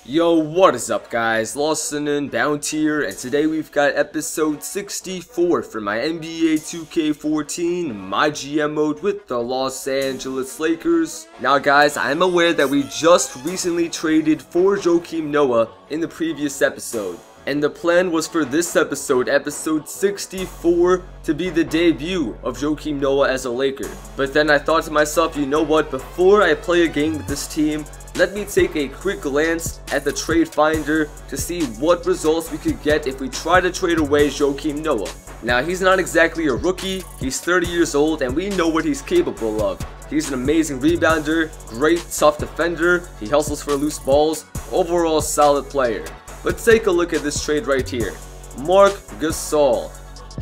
Yo, what is up guys, LostNUnbound here, and today we've got episode 64 for my NBA 2K14 My GM mode with the Los Angeles Lakers. Now guys, I'm aware that we just recently traded for Joakim Noah in the previous episode. And the plan was for this episode, episode 64, to be the debut of Joakim Noah as a Laker. But then I thought to myself, you know what, before I play a game with this team, let me take a quick glance at the trade finder to see what results we could get if we try to trade away Joakim Noah. Now he's not exactly a rookie, he's 30 years old and we know what he's capable of. He's an amazing rebounder, great tough defender, he hustles for loose balls, overall solid player. Let's take a look at this trade right here. Marc Gasol.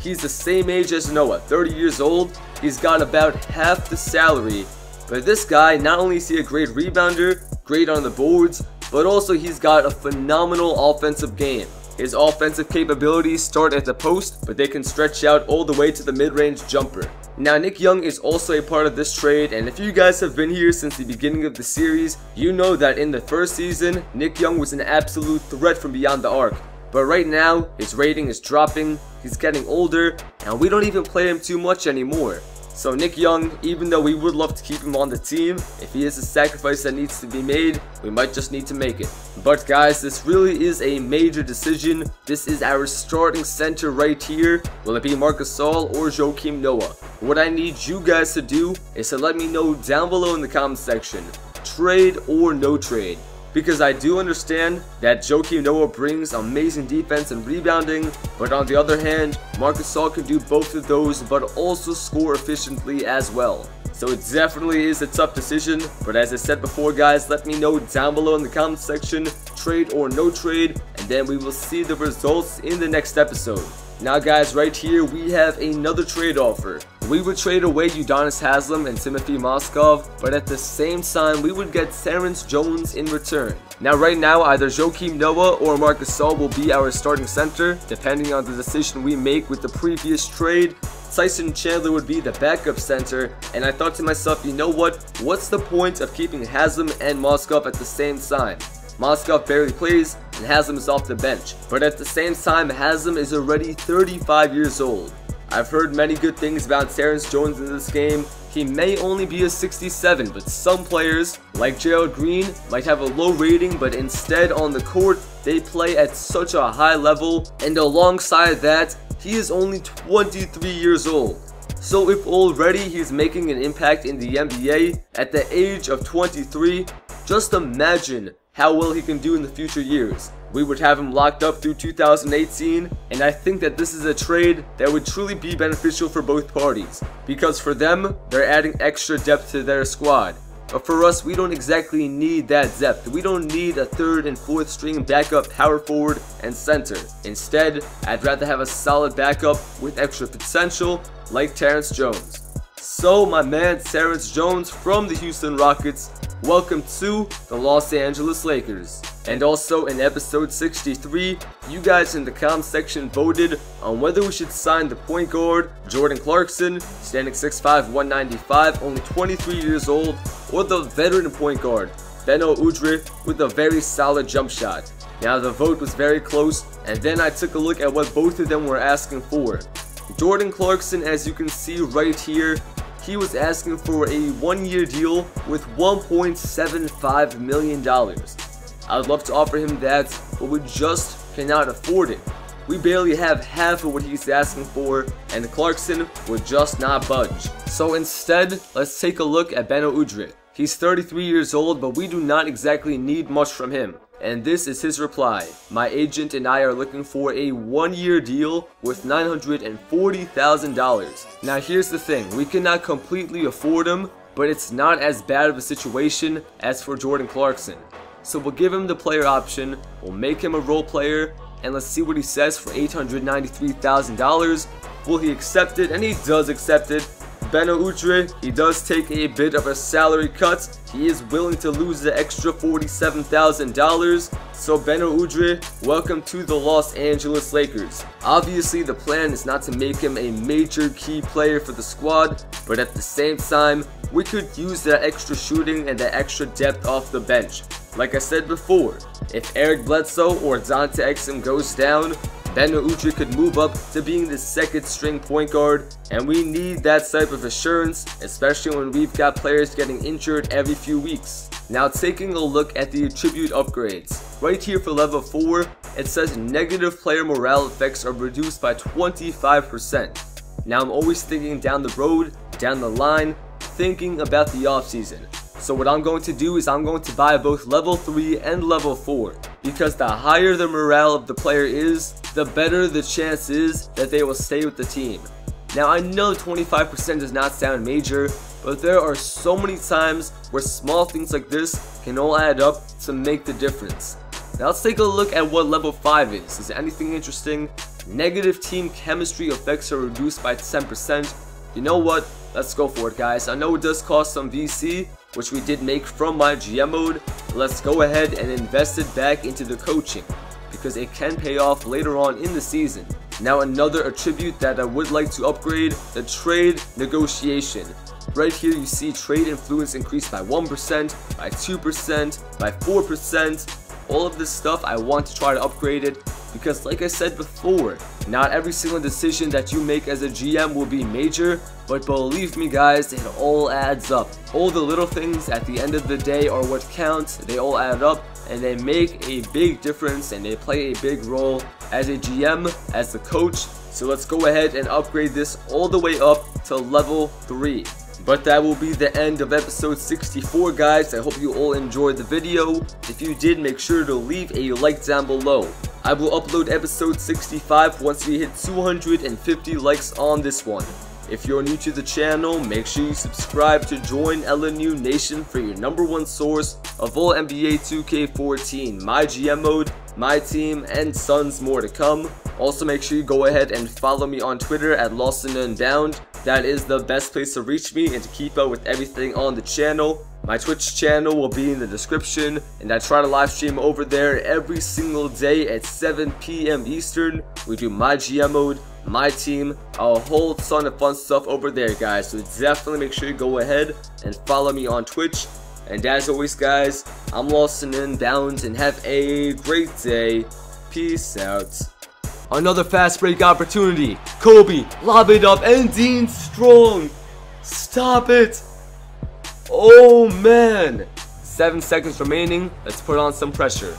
He's the same age as Noah, 30 years old, he's got about half the salary. But this guy, not only is he a great rebounder, great on the boards, but also he's got a phenomenal offensive game. His offensive capabilities start at the post, but they can stretch out all the way to the mid-range jumper. Now Nick Young is also a part of this trade, and if you guys have been here since the beginning of the series, you know that in the first season, Nick Young was an absolute threat from beyond the arc. But right now, his rating is dropping, he's getting older, and we don't even play him too much anymore. So Nick Young, even though we would love to keep him on the team, if he is a sacrifice that needs to be made, we might just need to make it. But guys, this really is a major decision. This is our starting center right here. Will it be Marc Gasol or Joakim Noah? What I need you guys to do is to let me know down below in the comment section, trade or no trade. Because I do understand that Joakim Noah brings amazing defense and rebounding, but on the other hand, Marc Gasol can do both of those but also score efficiently as well. So it definitely is a tough decision, but as I said before guys, let me know down below in the comment section, trade or no trade, and then we will see the results in the next episode. Now guys, right here we have another trade offer. We would trade away Udonis Haslem and Timothy Moskov, but at the same time we would get Terrence Jones in return. Now right now either Joakim Noah or Marc Gasol will be our starting center, depending on the decision we make with the previous trade. Tyson Chandler would be the backup center, and I thought to myself, you know what's the point of keeping Haslem and Moskov at the same time? Moskov barely plays and Haslem is off the bench, but at the same time Haslem is already 35 years old. I've heard many good things about Terrence Jones in this game. He may only be a 67, but some players, like Gerald Green, might have a low rating, but instead on the court, they play at such a high level, and alongside that, he is only 23 years old. So if already he's making an impact in the NBA at the age of 23, just imagine how well he can do in the future years. We would have him locked up through 2018, and I think that this is a trade that would truly be beneficial for both parties, because for them, they're adding extra depth to their squad. But for us, we don't exactly need that depth. We don't need a third and fourth string backup power forward and center. Instead, I'd rather have a solid backup with extra potential like Terrence Jones. So my man Terrence Jones from the Houston Rockets, welcome to the Los Angeles Lakers. And also in episode 63, you guys in the comment section voted on whether we should sign the point guard Jordan Clarkson, standing 6'5", 195, only 23 years old, or the veteran point guard Beno Udrih with a very solid jump shot. Now the vote was very close, and then I took a look at what both of them were asking for. Jordan Clarkson, as you can see right here, he was asking for a one-year deal with $1.75 million. I would love to offer him that, but we just cannot afford it. We barely have half of what he's asking for, and Clarkson would just not budge. So instead, let's take a look at Beno Udrih. He's 33 years old, but we do not exactly need much from him. And this is his reply. My agent and I are looking for a one-year deal with $940,000. Now here's the thing, we cannot completely afford him, but it's not as bad of a situation as for Jordan Clarkson. So we'll give him the player option, we'll make him a role player, and let's see what he says for $893,000. Will he accept it? And he does accept it. Beno Udrih, he does take a bit of a salary cut. He is willing to lose the extra $47,000. So Beno Udrih, welcome to the Los Angeles Lakers. Obviously the plan is not to make him a major key player for the squad, but at the same time, we could use that extra shooting and that extra depth off the bench. Like I said before, If Eric Bledsoe or Dante Exum goes down, Beno Udrih could move up to being the second string point guard, and we need that type of assurance, especially when we've got players getting injured every few weeks. Now taking a look at the attribute upgrades, right here for level 4, it says negative player morale effects are reduced by 25%. Now I'm always thinking down the road, down the line, thinking about the offseason. So what I'm going to do is I'm going to buy both level 3 and level 4, because the higher the morale of the player is, the better the chance is that they will stay with the team. Now I know 25% does not sound major, but there are so many times where small things like this can all add up to make the difference. Now let's take a look at what level 5 is. Is there anything interesting? Negative team chemistry effects are reduced by 10%. You know what? Let's go for it, guys. I know it does cost some VC, which we did make from my GM mode. Let's go ahead and invest it back into the coaching, because it can pay off later on in the season. Now another attribute that I would like to upgrade, the trade negotiation. Right here you see trade influence increased by 1%, by 2%, by 4%. All of this stuff I want to try to upgrade it, because like I said before, not every single decision that you make as a GM will be major, but believe me guys, it all adds up. All the little things at the end of the day are what counts. They all add up and they make a big difference, and they play a big role as a GM, as the coach. So let's go ahead and upgrade this all the way up to level 3. But that will be the end of episode 64, guys. I hope you all enjoyed the video. If you did, make sure to leave a like down below. I will upload episode 65 once we hit 250 likes on this one. If you're new to the channel, make sure you subscribe to join LNU Nation for your #1 source of all NBA 2K14, my GM mode, my team, and tons more to come. Also make sure you go ahead and follow me on Twitter at LostNUnbound. That is the best place to reach me and to keep up with everything on the channel. My Twitch channel will be in the description, and I try to live stream over there every single day at 7 PM Eastern. We do my GM mode, my team, a whole ton of fun stuff over there, guys. So definitely make sure you go ahead and follow me on Twitch. And as always, guys, I'm LostNUnbound, and have a great day. Peace out. Another fast break opportunity. Kobe, lob it up, and Dean Strong. Stop it. Oh man. 7 seconds remaining. Let's put on some pressure.